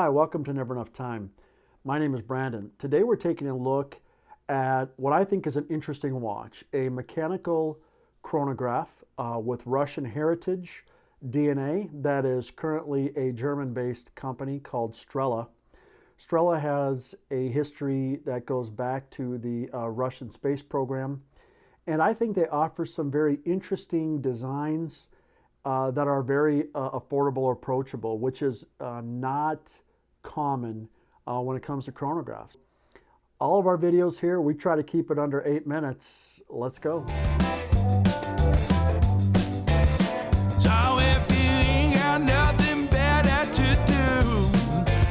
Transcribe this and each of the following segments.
Hi, welcome to Never Enough Time. My name is Brandon. Today we're taking a look at what I think is an interesting watch, a mechanical chronograph with Russian heritage DNA that is currently a German-based company called Strela. Strela has a history that goes back to the Russian space program, and I think they offer some very interesting designs that are very affordable or approachable, which is not common when it comes to chronographs. All of our videos here, we try to keep it under 8 minutes. Let's go. So if you ain't got nothing better to do,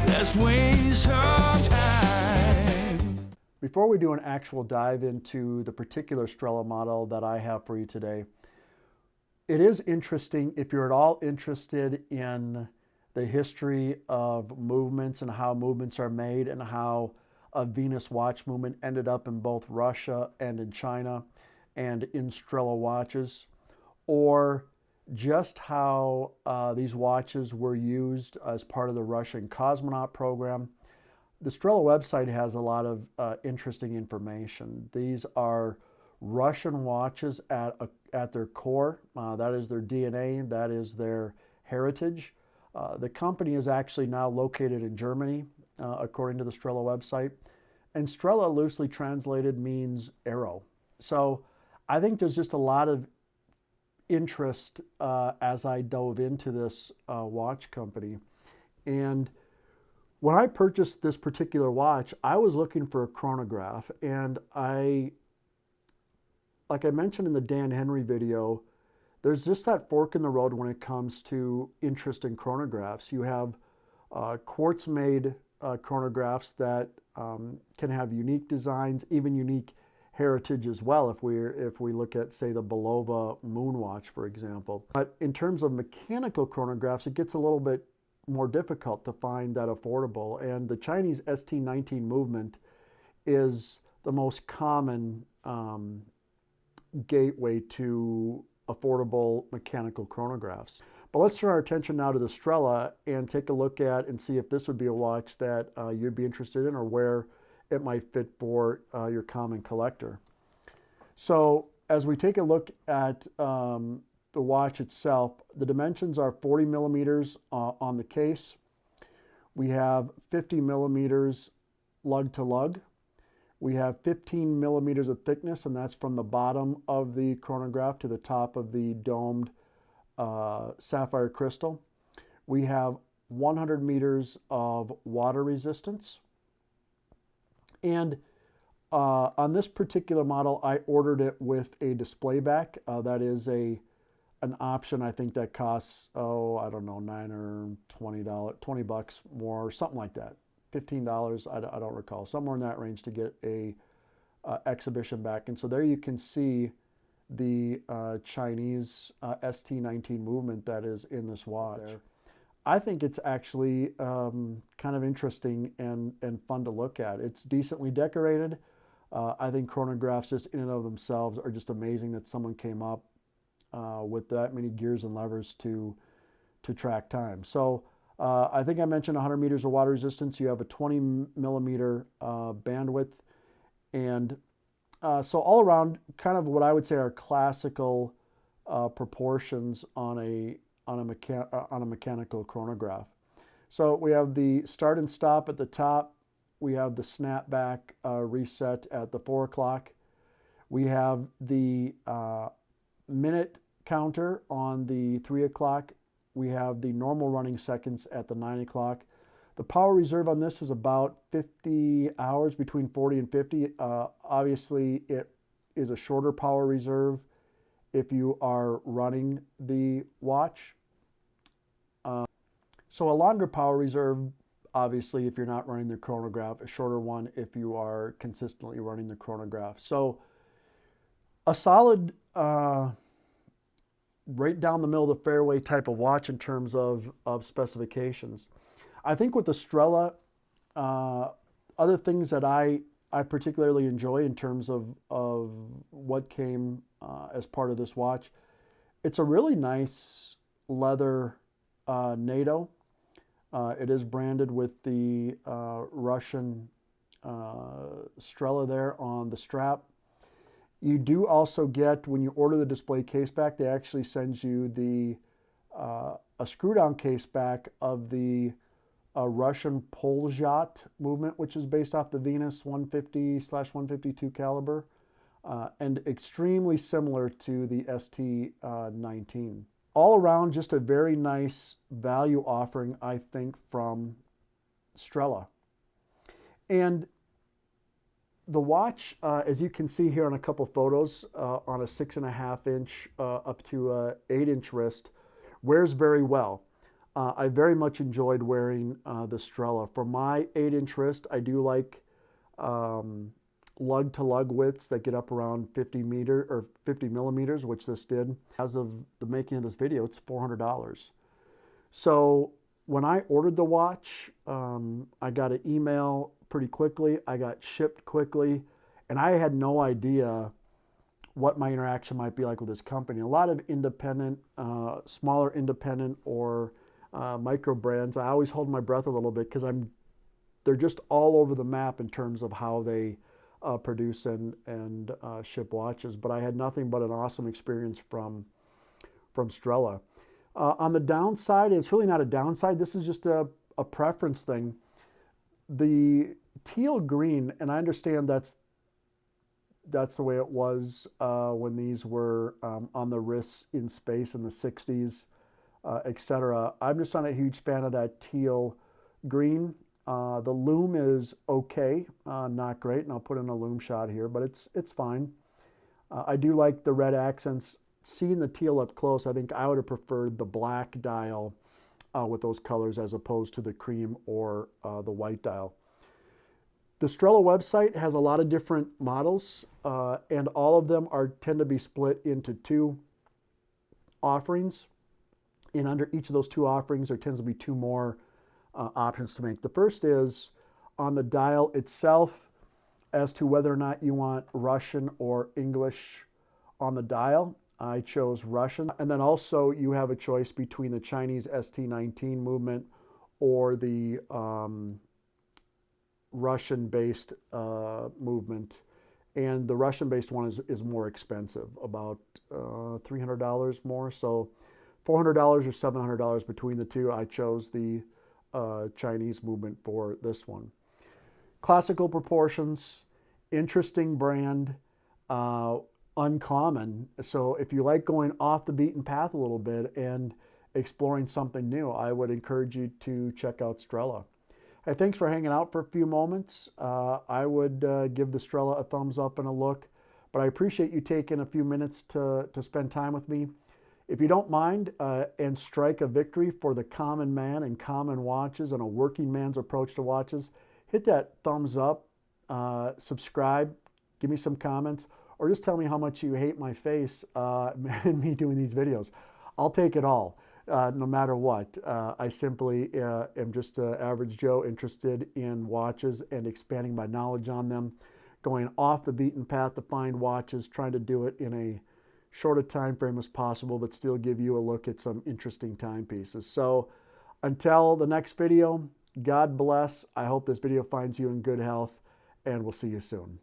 let's waste some time. Before we do an actual dive into the particular Strela model that I have for you today, it is interesting if you're at all interested in the history of movements and how movements are made and how a Venus watch movement ended up in both Russia and in China and in Strela watches, or just how these watches were used as part of the Russian cosmonaut program. The Strela website has a lot of interesting information. These are Russian watches at their core. That is their DNA, that is their heritage. The company is actually now located in Germany, according to the Strela website. And Strela, loosely translated, means arrow. So I think there's just a lot of interest as I dove into this watch company. And when I purchased this particular watch, I was looking for a chronograph, and like I mentioned in the Dan Henry video, there's just that fork in the road when it comes to interest in chronographs. You have quartz-made chronographs that can have unique designs, even unique heritage as well, if we look at, say, the Belova moon watch, for example. But in terms of mechanical chronographs, it gets a little bit more difficult to find that affordable. And the Chinese ST19 movement is the most common gateway to affordable mechanical chronographs. But let's turn our attention now to the Strela and take a look at and see if this would be a watch that you'd be interested in or where it might fit for your common collector. So as we take a look at the watch itself, the dimensions are 40 millimeters on the case. We have 50 millimeters lug to lug. We have 15 millimeters of thickness, and that's from the bottom of the chronograph to the top of the domed sapphire crystal. We have 100 meters of water resistance. And on this particular model, I ordered it with a display back. That is an option, I think, that costs, I don't know, $9 or $20 bucks more, something like that. $15, I don't recall, somewhere in that range to get a exhibition back. And so there you can see the Chinese ST19 movement that is in this watch. There. I think it's actually kind of interesting and fun to look at. It's decently decorated. I think chronographs just in and of themselves are just amazing that someone came up with that many gears and levers to track time. So I think I mentioned 100 meters of water resistance. You have a 20 millimeter bandwidth. And so all around, kind of what I would say are classical proportions on a mechanical chronograph. So we have the start and stop at the top. We have the snapback reset at the 4 o'clock. We have the minute counter on the 3 o'clock. We have the normal running seconds at the 9 o'clock. The power reserve on this is about 50 hours, between 40 and 50. Obviously, it is a shorter power reserve if you are running the watch. So a longer power reserve, obviously, if you're not running the chronograph, a shorter one if you are consistently running the chronograph. So a solid right down the middle of the fairway type of watch in terms of specifications. I think with the Strela, other things that I particularly enjoy in terms of what came as part of this watch, it's a really nice leather NATO. It is branded with the Russian Strela there on the strap. You do also get, when you order the display case back, they actually send you the a screw down case back of the Russian Polzhat movement, which is based off the Venus 150/152 caliber, and extremely similar to the ST19. All around, just a very nice value offering, I think, from Strela. And the watch, as you can see here on a couple photos, on a 6.5 inch up to a 8-inch wrist, wears very well. I very much enjoyed wearing the Strela. For my 8-inch wrist, I do like lug to lug widths that get up around 50 millimeters, which this did. As of the making of this video, it's $400. So when I ordered the watch, I got an email pretty quickly. I got shipped quickly, and I had no idea what my interaction might be like with this company. A lot of independent, smaller independent or micro brands, I always hold my breath a little bit because they're just all over the map in terms of how they produce and ship watches. But I had nothing but an awesome experience from Strela. On the downside, it's really not a downside. This is just a preference thing. The teal green, and I understand that's the way it was when these were on the wrists in space in the 60s, etc. I'm just not a huge fan of that teal green. The lume is okay, not great, and I'll put in a lume shot here, but it's fine. I do like the red accents. Seeing the teal up close, I think I would have preferred the black dial with those colors as opposed to the cream or the white dial. The Strela website has a lot of different models, and all of them tend to be split into two offerings. And under each of those two offerings, there tends to be two more options to make. The first is on the dial itself as to whether or not you want Russian or English on the dial. I chose Russian. And then also you have a choice between the Chinese ST19 movement or the Russian-based movement. And the Russian-based one is more expensive, about $300 more. So $400 or $700 between the two. I chose the Chinese movement for this one. Classical proportions, interesting brand, uncommon. So if you like going off the beaten path a little bit and exploring something new, I would encourage you to check out Strela. Hey, thanks for hanging out for a few moments. I would give the Strela a thumbs up and a look, but I appreciate you taking a few minutes to spend time with me. If you don't mind and strike a victory for the common man and common watches and a working man's approach to watches, hit that thumbs up, subscribe, give me some comments, or just tell me how much you hate my face and me doing these videos. I'll take it all, no matter what. I simply am just an average Joe interested in watches and expanding my knowledge on them, going off the beaten path to find watches, trying to do it in a short a time frame as possible, but still give you a look at some interesting timepieces. So until the next video, God bless. I hope this video finds you in good health, and we'll see you soon.